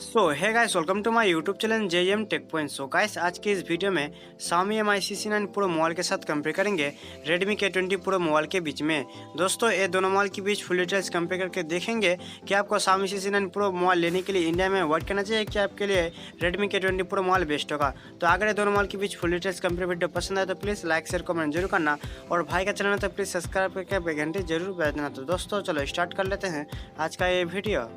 सो है guys, welcome to my YouTube channel JM tech point. So guys, आज की इस वीडियो में Xiaomi Mi CC9 pro mobile के साथ कंपेयर करेंगे Redmi K20 प्रो मोबाइल के बीच में। दोस्तों, ये दोनों मोबाइल के बीच फुल डिटेल्स कंपेयर करके देखेंगे कि आपको Xiaomi CC9 प्रो मोबाइल लेने के लिए इंडिया में वेट करना चाहिए कि आपके लिए Redmi K20 pro mobile best होगा। तो अगर ये दोनों मोबाइल के बीच फुल डिटेल्स कंपेयर वीडियो पसंद आए तो प्लीज़ लाइक शेयर कमेंट जरूर करना, और भाई का चैनल है तो प्लीज़ सब्सक्राइब करके घंटे जरूर बजा देना। तो दोस्तों चलो स्टार्ट कर लेते हैं आज का ये वीडियो।